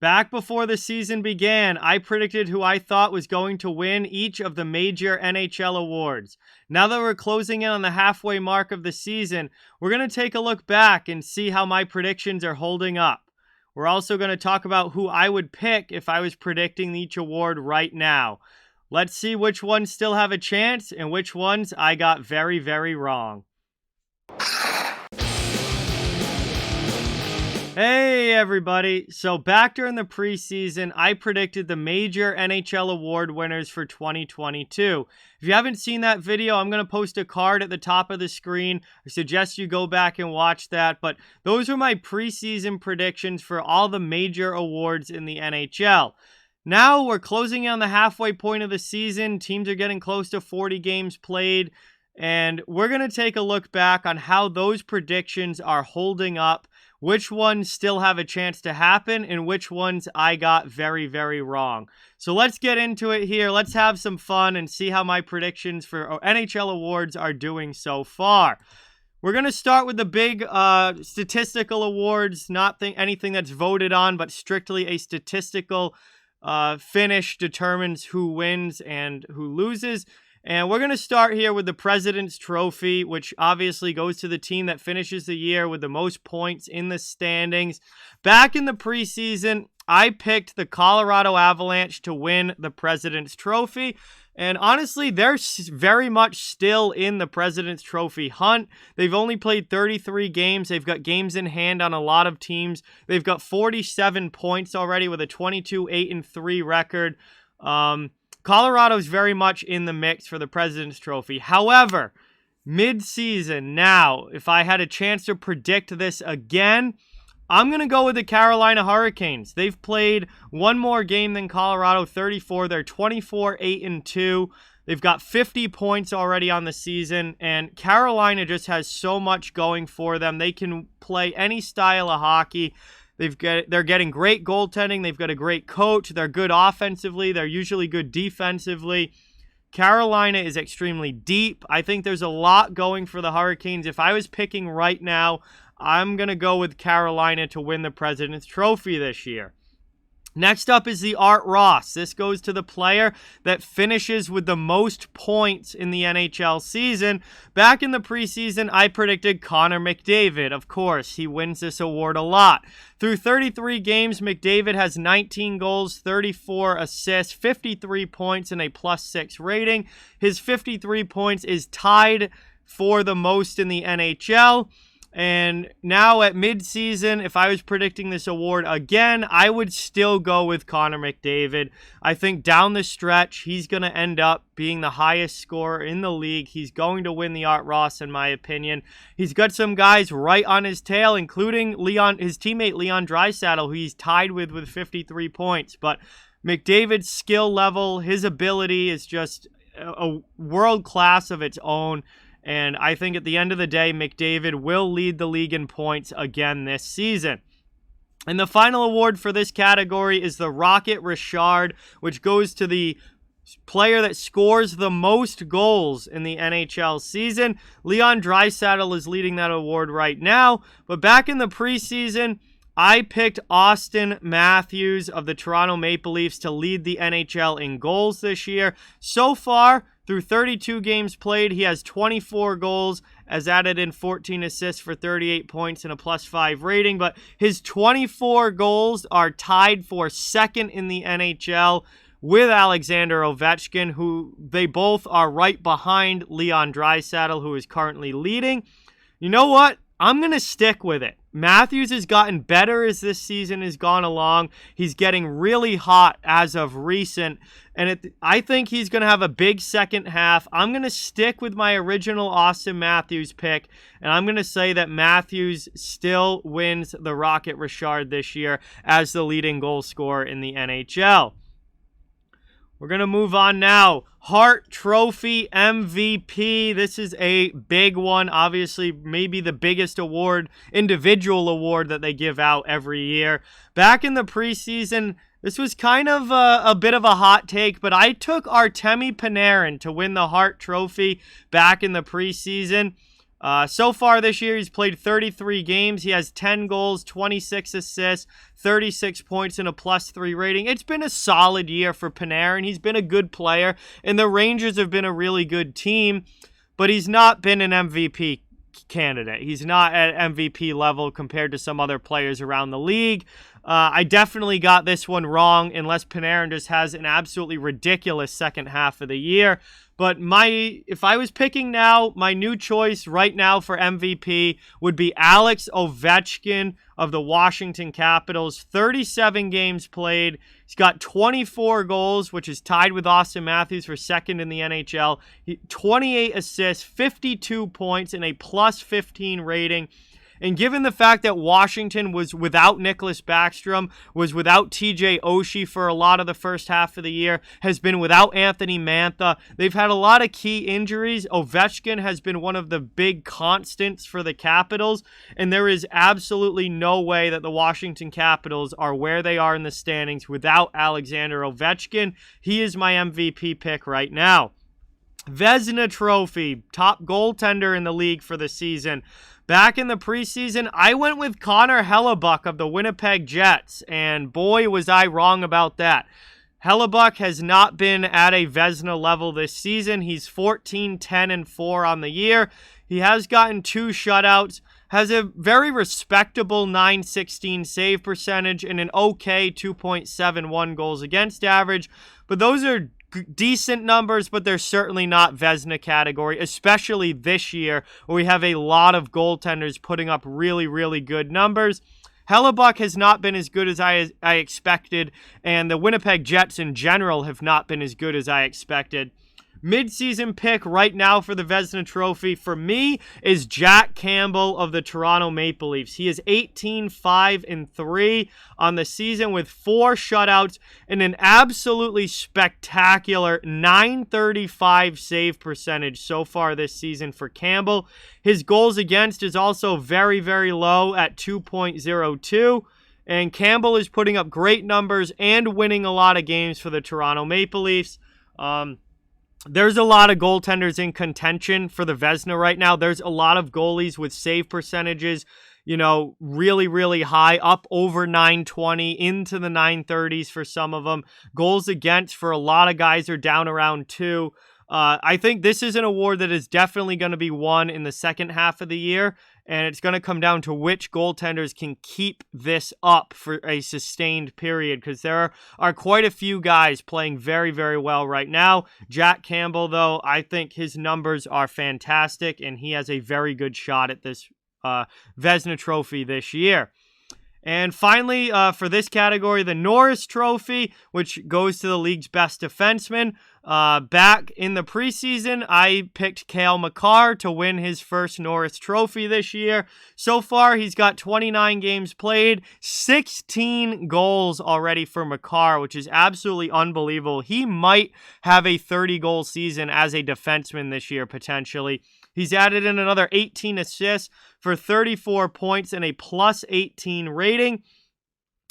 Back before the season began, I predicted who I thought was going to win each of the major NHL awards. Now that we're closing in on the halfway mark of the season, we're going to take a look back and see how my predictions are holding up. We're also going to talk about who I would pick if I was predicting each award right now. Let's see which ones still have a chance and which ones I got very, very wrong. Hey everybody, so back during the preseason, I predicted the major NHL award winners for 2022. If you haven't seen that video, I'm going to post a card at the top of the screen. I suggest you go back and watch that, but those are my preseason predictions for all the major awards in the NHL. Now we're closing in on the halfway point of the season. Teams are getting close to 40 games played, and we're going to take a look back on how those predictions are holding up, which ones still have a chance to happen, and which ones I got very, very wrong. So let's get into it here. Let's have some fun and see how my predictions for NHL awards are doing so far. We're going to start with the big statistical awards, not anything that's voted on, but strictly a statistical finish determines who wins and who loses. And we're going to start here with the President's Trophy, which obviously goes to the team that finishes the year with the most points in the standings. Back in the preseason, I picked the Colorado Avalanche to win the President's Trophy. And honestly, they're very much still in the President's Trophy hunt. They've only played 33 games. They've got games in hand on a lot of teams. They've got 47 points already with a 22-8-3 record. Colorado's very much in the mix for the President's Trophy. However, mid-season now, if I had a chance to predict this again, I'm going to go with the Carolina Hurricanes. They've played one more game than Colorado, 34. They're 24-8-2. They've got 50 points already on the season, and Carolina just has so much going for them. They can play any style of hockey. They're getting great goaltending. They've got a great coach. They're good offensively. They're usually good defensively. Carolina is extremely deep. I think there's a lot going for the Hurricanes. If I was picking right now, I'm going to go with Carolina to win the President's Trophy this year. Next up is the Art Ross. This goes to the player that finishes with the most points in the NHL season. Back in the preseason, I predicted Connor McDavid. Of course, he wins this award a lot. Through 33 games, McDavid has 19 goals, 34 assists, 53 points, and a +6 rating. His 53 points is tied for the most in the NHL. And now at midseason, if I was predicting this award again, I would still go with Connor McDavid. I think down the stretch, he's going to end up being the highest scorer in the league. He's going to win the Art Ross, in my opinion. He's got some guys right on his tail, including his teammate Leon Draisaitl, who he's tied with 53 points. But McDavid's skill level, his ability is just a world class of its own. And I think at the end of the day, McDavid will lead the league in points again this season. And the final award for this category is the Rocket Richard, which goes to the player that scores the most goals in the NHL season. Leon Draisaitl is leading that award right now. But back in the preseason, I picked Austin Matthews of the Toronto Maple Leafs to lead the NHL in goals this year. So far, through 32 games played, he has 24 goals, as added in 14 assists for 38 points and a +5 rating. But his 24 goals are tied for second in the NHL with Alexander Ovechkin, who they both are right behind Leon Draisaitl, who is currently leading. You know what? I'm going to stick with it. Matthews has gotten better as this season has gone along. He's getting really hot as of recent, and I think he's going to have a big second half. I'm going to stick with my original Austin Matthews pick, and I'm going to say that Matthews still wins the Rocket Richard this year as the leading goal scorer in the NHL. We're going to move on now. Hart Trophy MVP. This is a big one. Obviously, maybe the biggest award, individual award that they give out every year. Back in the preseason, this was kind of a bit of a hot take, but I took Artemi Panarin to win the Hart Trophy back in the preseason. So far this year, he's played 33 games. He has 10 goals, 26 assists, 36 points, and a +3 rating. It's been a solid year for Panarin. He's been a good player, and the Rangers have been a really good team, but he's not been an MVP candidate. He's not at MVP level compared to some other players around the league. I definitely got this one wrong, unless Panarin just has an absolutely ridiculous second half of the year. But if I was picking now, my new choice right now for MVP would be Alex Ovechkin of the Washington Capitals. 37 games played. He's got 24 goals, which is tied with Austin Matthews for second in the NHL. 28 assists, 52 points, and a +15 rating. And given the fact that Washington was without Nicholas Backstrom, was without TJ Oshie for a lot of the first half of the year, has been without Anthony Mantha, they've had a lot of key injuries. Ovechkin has been one of the big constants for the Capitals, and there is absolutely no way that the Washington Capitals are where they are in the standings without Alexander Ovechkin. He is my MVP pick right now. Vezina Trophy, top goaltender in the league for the season. Back in the preseason, I went with Connor Hellebuyck of the Winnipeg Jets, and boy, was I wrong about that. Hellebuyck has not been at a Vezina level this season. He's 14-10-4 on the year. He has gotten 2 shutouts, has a very respectable .916 save percentage, and an okay 2.71 goals against average, but those are decent numbers, but they're certainly not Vezina category, especially this year where we have a lot of goaltenders putting up really, really good numbers. Hellebuyck has not been as good as I expected, and the Winnipeg Jets in general have not been as good as I expected. Mid-season pick right now for the Vezina Trophy for me is Jack Campbell of the Toronto Maple Leafs. He is 18-5-3 on the season with 4 shutouts and an absolutely spectacular .935 save percentage so far this season for Campbell. His goals against is also very, very low at 2.02. And Campbell is putting up great numbers and winning a lot of games for the Toronto Maple Leafs. There's a lot of goaltenders in contention for the Vezina right now. There's a lot of goalies with save percentages, really, really high, up over .920, into the .930s for some of them. Goals against for a lot of guys are down around 2. I think this is an award that is definitely going to be won in the second half of the year, and it's going to come down to which goaltenders can keep this up for a sustained period, because there are quite a few guys playing very, very well right now. Jack Campbell, though, I think his numbers are fantastic, and he has a very good shot at this Vezina Trophy this year. And finally, for this category, the Norris Trophy, which goes to the league's best defenseman. Back in the preseason, I picked Cale Makar to win his first Norris Trophy this year. So far, he's got 29 games played, 16 goals already for Makar, which is absolutely unbelievable. He might have a 30-goal season as a defenseman this year, potentially. He's added in another 18 assists for 34 points and a +18 rating.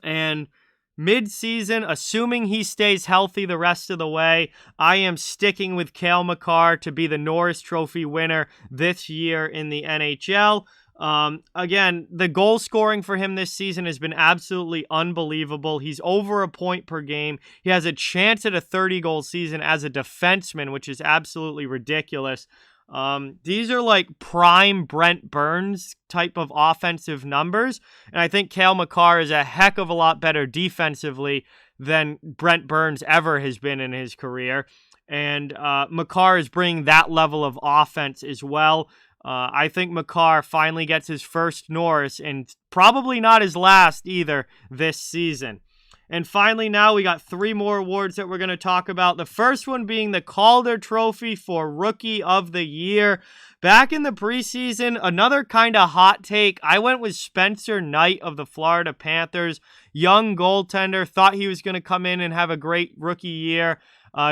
And mid-season, assuming he stays healthy the rest of the way, I am sticking with Cale Makar to be the Norris Trophy winner this year in the NHL. Again, the goal scoring for him this season has been absolutely unbelievable. He's over a point per game. He has a chance at a 30-goal season as a defenseman, which is absolutely ridiculous. These are like prime Brent Burns type of offensive numbers, and I think Cale Makar is a heck of a lot better defensively than Brent Burns ever has been in his career, and Makar is bringing that level of offense as well. I think Makar finally gets his first Norris, and probably not his last either this season. And finally, now we got 3 more awards that we're going to talk about. The first one being the Calder Trophy for Rookie of the Year. Back in the preseason, another kind of hot take. I went with Spencer Knight of the Florida Panthers. Young goaltender. Thought he was going to come in and have a great rookie year.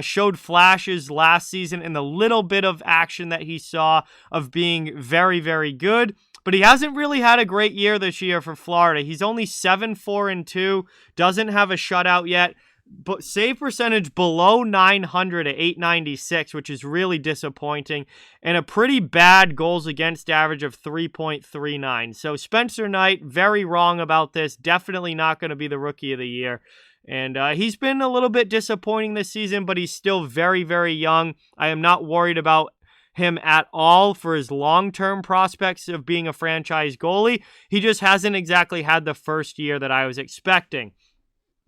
Showed flashes last season in the little bit of action that he saw of being very, very good. But he hasn't really had a great year this year for Florida. He's only 7-4-2, doesn't have a shutout yet. but save percentage below 900 at 896, which is really disappointing, and a pretty bad goals against average of 3.39. So Spencer Knight, very wrong about this. Definitely not going to be the rookie of the year. And he's been a little bit disappointing this season, but he's still very, very young. I am not worried about him at all for his long-term prospects of being a franchise goalie. He just hasn't exactly had the first year that I was expecting.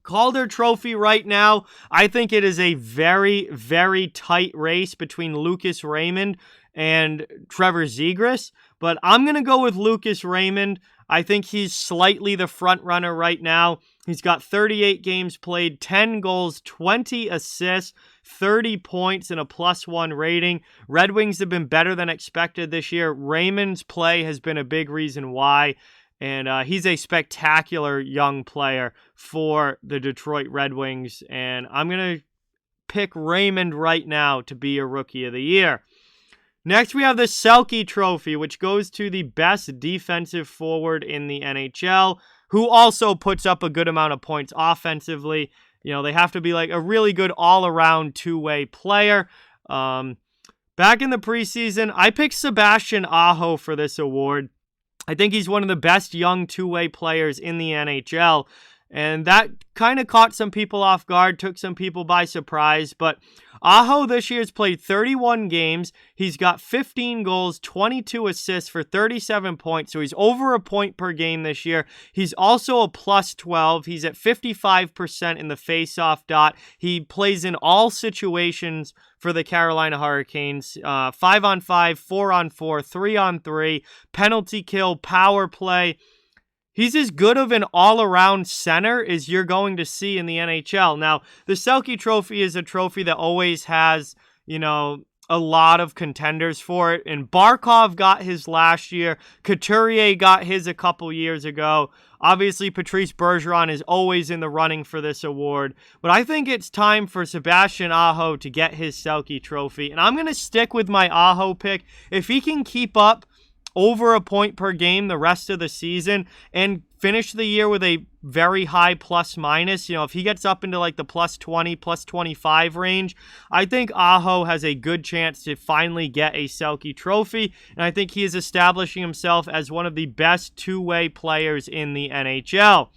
Calder Trophy right now, I think it is a very, very tight race between Lucas Raymond and Trevor Zegras, but I'm going to go with Lucas Raymond. I think he's slightly the front runner right now. He's got 38 games played, 10 goals, 20 assists, 30 points, and a +1 rating. Red Wings have been better than expected this year. Raymond's play has been a big reason why. And he's a spectacular young player for the Detroit Red Wings. And I'm going to pick Raymond right now to be a Rookie of the Year. Next, we have the Selke Trophy, which goes to the best defensive forward in the NHL, who also puts up a good amount of points offensively. You know, they have to be like a really good all-around two-way player. Back in the preseason, I picked Sebastian Aho for this award. I think he's one of the best young two-way players in the NHL, and that kind of caught some people off guard, took some people by surprise, but Aho this year has played 31 games. He's got 15 goals, 22 assists for 37 points, so he's over a point per game this year. He's also a +12. He's at 55% in the face-off dot. He plays in all situations for the Carolina Hurricanes. 5-on-5, 4-on-4, 3-on-3, penalty kill, power play. He's as good of an all-around center as you're going to see in the NHL. Now, the Selke Trophy is a trophy that always has, you know, a lot of contenders for it. And Barkov got his last year. Couturier got his a couple years ago. Obviously, Patrice Bergeron is always in the running for this award. But I think it's time for Sebastian Aho to get his Selke Trophy. And I'm going to stick with my Aho pick. If he can keep up over a point per game the rest of the season and finish the year with a very high plus-minus, you know, if he gets up into like the +20, +25 range, I think Aho has a good chance to finally get a Selke Trophy, and I think he is establishing himself as one of the best two-way players in the NHL.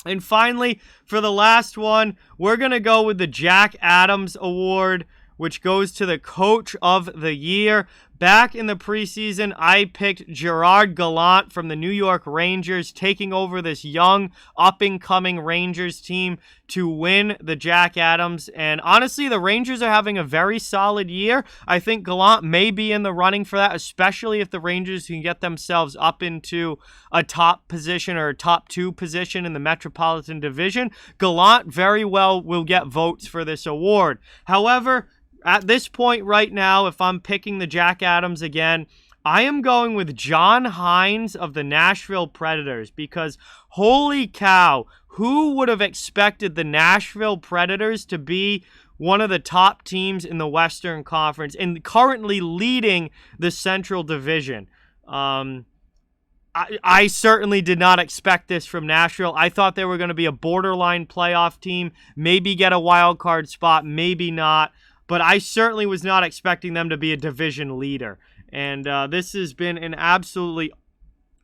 And finally, for the last one, we're going to go with the Jack Adams Award, which goes to the Coach of the Year. Back in the preseason, I picked Gerard Gallant from the New York Rangers, taking over this young, up-and-coming Rangers team to win the Jack Adams. And honestly, the Rangers are having a very solid year. I think Gallant may be in the running for that, especially if the Rangers can get themselves up into a top position or a top 2 position in the Metropolitan Division. Gallant very well will get votes for this award. However, at this point right now, if I'm picking the Jack Adams again, I am going with John Hynes of the Nashville Predators because, holy cow, who would have expected the Nashville Predators to be one of the top teams in the Western Conference and currently leading the Central Division? I certainly did not expect this from Nashville. I thought they were going to be a borderline playoff team, maybe get a wild card spot, maybe not. But I certainly was not expecting them to be a division leader. And this has been an absolutely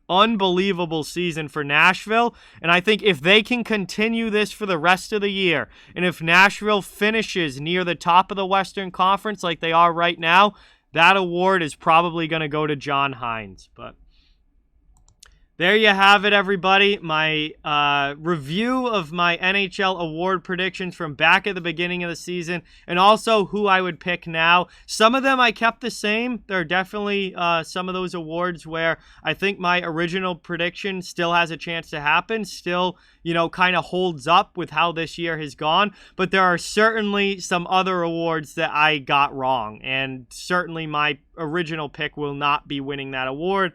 unbelievable season for Nashville. And I think if they can continue this for the rest of the year, and if Nashville finishes near the top of the Western Conference like they are right now, that award is probably going to go to John Hynes. But there you have it, everybody. My review of my NHL award predictions from back at the beginning of the season, and also who I would pick now. Some of them I kept the same. There are definitely some of those awards where I think my original prediction still has a chance to happen, still, you know, kind of holds up with how this year has gone. But there are certainly some other awards that I got wrong, and certainly my original pick will not be winning that award.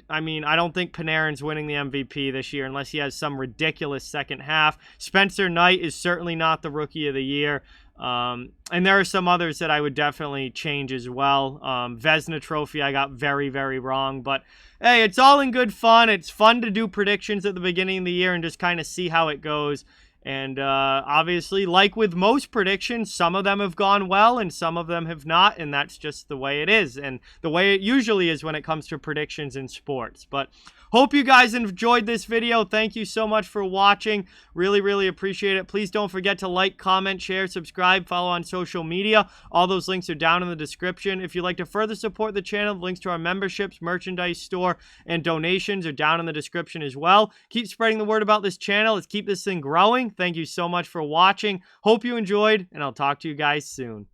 I mean, I don't think Panarin's winning the MVP this year unless he has some ridiculous second half. Spencer Knight is certainly not the Rookie of the Year. And there are some others that I would definitely change as well. Vezina Trophy I got very, very wrong. But, hey, it's all in good fun. It's fun to do predictions at the beginning of the year and just kind of see how it goes. And obviously, like with most predictions, some of them have gone well and some of them have not, and that's just the way it is, and the way it usually is when it comes to predictions in sports. But hope you guys enjoyed this video. Thank you so much for watching. Really, really appreciate it. Please don't forget to like, comment, share, subscribe, follow on social media. All those links are down in the description. If you'd like to further support the channel, the links to our memberships, merchandise store, and donations are down in the description as well. Keep spreading the word about this channel. Let's keep this thing growing. Thank you so much for watching. Hope you enjoyed, and I'll talk to you guys soon.